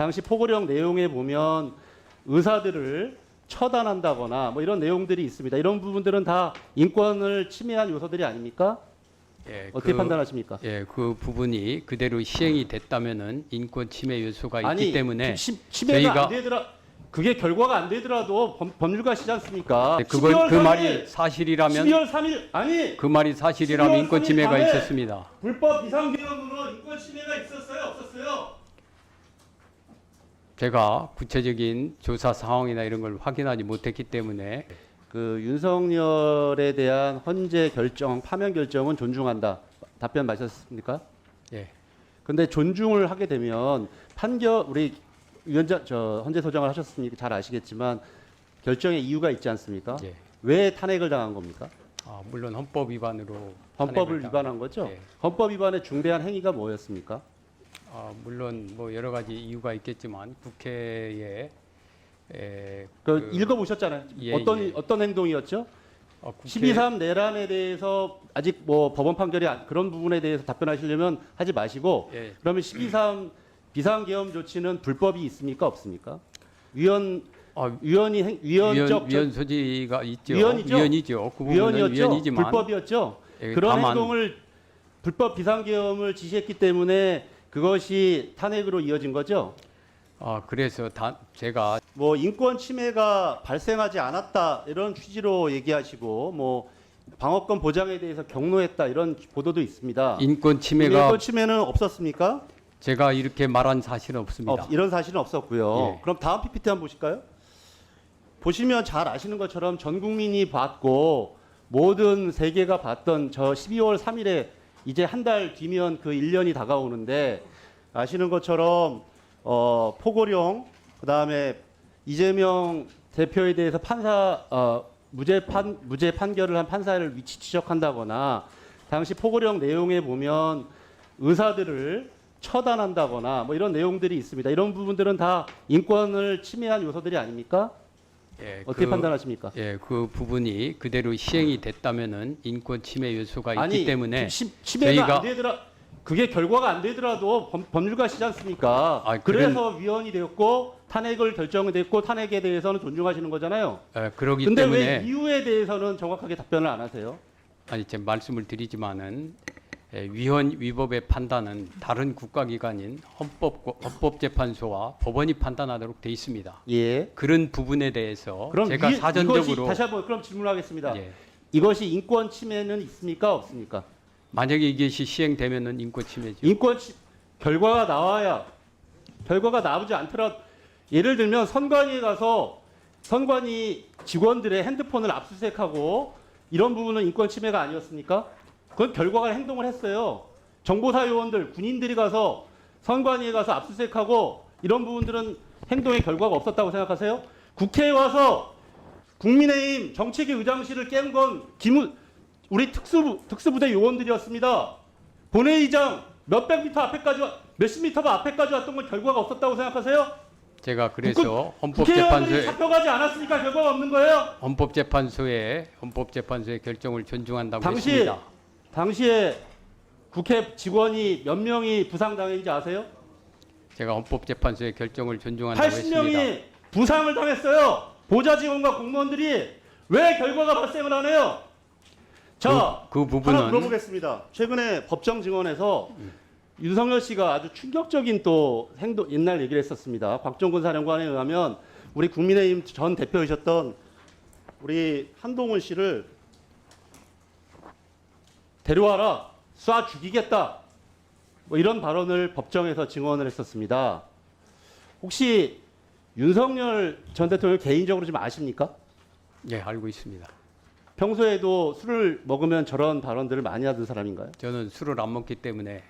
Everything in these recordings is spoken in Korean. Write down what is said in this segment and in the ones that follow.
당시 포고령 내용에 보면 의사들을 처단한다거나 뭐 이런 내용들이 있습니다. 이런 부분들은 다 인권을 침해한 요소들이 아닙니까? 예, 어떻게 판단하십니까? 예, 그 부분이 그대로 시행이 됐다면은 인권 침해 요소가 있기 때문에 침해가 저희가- 안 되더라. 그게 결과가 안 되더라도 법률가시지 않습니까? 네, 그건 그 말이 사실이라면 12월 3일 아니 그 말이 사실이라면 12월 인권 3일 침해가 밤에 있었습니다. 불법 비상계엄으로 인권 침해가 있었어요, 없었어요? 제가 구체적인 조사 상황이나 이런 걸 확인하지 못했기 때문에 그 윤석열에 대한 헌재 결정, 파면 결정은 존중한다. 답변 마셨습니까? 예, 근데 존중을 하게 되면 판결 우리 위원장 헌재 소장을 하셨으니까 잘 아시겠지만 결정에 이유가 있지 않습니까? 예. 왜 탄핵을 당한 겁니까? 물론 헌법 위반으로 헌법을 탄핵을 위반한 거죠? 예. 헌법 위반의 중대한 행위가 뭐였습니까? 물론 뭐 여러 가지 이유가 있겠지만 국회에 읽어보셨잖아요. 예, 어떤 행동이었죠? 국회 12.3 내란에 대해서 아직 뭐 법원 판결이 그런 부분에 대해서 답변하시려면 하지 마시고 예. 그러면 12.3 비상계엄 조치는 불법이 있습니까? 없습니까? 위헌적 소지가 있죠. 위헌이죠? 위헌이죠. 그 부분은 위헌이었죠? 위헌이지만 불법이었죠? 예, 그런 다만 행동을 불법 비상계엄을 지시했기 때문에 그것이 탄핵으로 이어진 거죠? 그래서 제가 뭐 인권 침해가 발생하지 않았다 이런 취지로 얘기하시고 뭐 방어권 보장에 대해서 경로했다 이런 보도도 있습니다. 인권 침해가 인권 침해는 없었습니까? 제가 이렇게 말한 사실은 없습니다. 이런 사실은 없었고요. 예. 그럼 다음 PPT 한번 보실까요? 보시면 잘 아시는 것처럼 전 국민이 봤고 모든 세계가 봤던 저 12월 3일에 이제 한 달 뒤면 그 1년이 다가오는데 아시는 것처럼 포고령 그다음에 이재명 대표에 대해서 무죄 판결을 한 판사를 위치 지적한다거나 당시 포고령 내용에 보면 의사들을 처단한다거나 뭐 이런 내용들이 있습니다. 이런 부분들은 다 인권을 침해한 요소들이 아닙니까? 예, 어떻게 판단하십니까? 예, 그 부분이 그대로 시행이 됐다면은 인권 침해 요소가 있기 때문에 침해가 안 되더라. 그게 결과가 안 되더라도 법률가시지 않습니까? 그래서 위헌이 되었고 탄핵을 결정이 됐고 탄핵에 대해서는 존중하시는 거잖아요. 그러기 근데 때문에 왜 이유에 대해서는 정확하게 답변을 안 하세요? 제가 말씀을 드리지만은 위헌 위법의 판단은 다른 국가기관인 헌법재판소와 법원이 판단하도록 돼 있습니다. 예. 그런 부분에 대해서 그럼 제가 사전적으로 다시 한번 그럼 질문하겠습니다. 예, 이것이 인권 침해는 있습니까? 없습니까? 만약에 이것이 시행되면은 인권 침해죠. 결과가 나와야 결과가 나오지 않더라도 예를 들면 선관위에 가서 선관위 직원들의 핸드폰을 압수수색하고 이런 부분은 인권 침해가 아니었습니까? 그건 결과가 행동을 했어요. 정보사 요원들, 군인들이 가서 선관위에 가서 압수수색하고 이런 부분들은 행동의 결과가 없었다고 생각하세요? 국회에 와서 국민의힘 정책위 의장실을 깬 건 우리 특수부대 요원들이었습니다. 본회의장 몇십 미터 앞에까지 왔던 건 결과가 없었다고 생각하세요? 제가 그래서 국회의원들이 잡혀가지 않았으니까 결과가 없는 거예요? 헌법재판소의 결정을 존중한다고 했습니다. 당시에 국회 직원이 몇 명이 부상당했는지 아세요? 제가 헌법재판소의 결정을 존중한다고 80명이 했습니다. 부상을 당했어요. 보좌 직원과 공무원들이 왜 결과가 발생을 안 해요? 자, 그 부분은 하나 물어보겠습니다. 최근에 법정 증언에서 윤석열 씨가 아주 충격적인 또 옛날 얘기를 했었습니다. 곽종근 사령관에 의하면 우리 국민의힘 전 대표이셨던 우리 한동훈 씨를 데려와라, 쏴 죽이겠다. 뭐 이런 발언을 법정에서 증언을 했었습니다. 혹시 윤석열 전 대통령 개인적으로 좀 아십니까? 예, 알고 있습니다. 평소에도 술을 먹으면 저런 발언들을 많이 하던 사람인가요? 저는 술을 안 먹기 때문에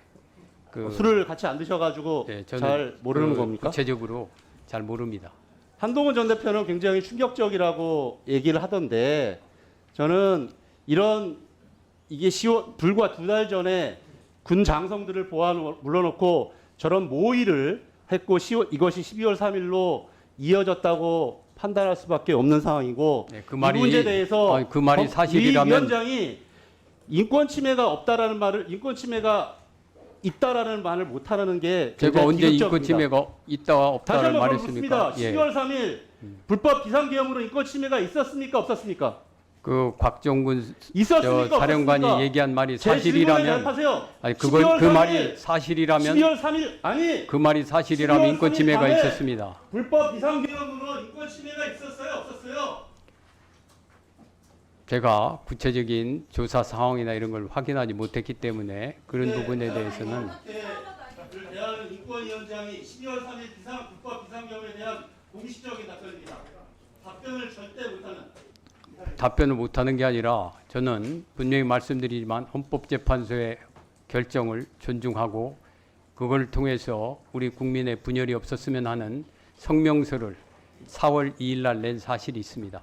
술을 같이 안 드셔가지고 예, 저는 잘 모르는 겁니까? 구체적으로 잘 모릅니다. 한동훈 전 대표는 굉장히 충격적이라고 얘기를 하던데 저는 이게 불과 2달 전에 군 장성들을 물러놓고 저런 모의를 했고 이것이 12월 3일로 이어졌다고 판단할 수밖에 없는 상황이고 네, 이 문제에 대해서 그 말이 사실이라면 위원장이 인권 침해가 없다라는 말을 인권 침해가 있다라는 말을 못하라는 게 제가 굉장히 언제 인권 비극적입니다. 침해가 있다와 다시 없다를 한번 말했습니까? 물어보겠습니다. 예. 12월 3일 불법 비상계엄으로 인권 침해가 있었습니까? 없었습니까? 그 곽종군 있었습니까? 저 사령관이 없었습니까? 얘기한 말이 제 질문에 사실이라면 대답하세요. 아니 12월 그걸 그 3일, 말이 사실이라면 12월 3일 아니 그 말이 사실이라면 12월 인권 3일 침해가 밤에 있었습니다. 불법 비상계엄으로 인권 침해가 있었어요? 없었어요? 제가 구체적인 조사 상황이나 이런 걸 확인하지 못했기 때문에 그런 네, 부분에 대해서는 대한 인권위원장이 12월 3일 불법 비상계엄에 대한 공식적인 답변입니다. 답변을 절대 못하는. 답변을 못하는 게 아니라 저는 분명히 말씀드리지만 헌법재판소의 결정을 존중하고 그걸 통해서 우리 국민의 분열이 없었으면 하는 성명서를 4월 2일 날 낸 사실이 있습니다.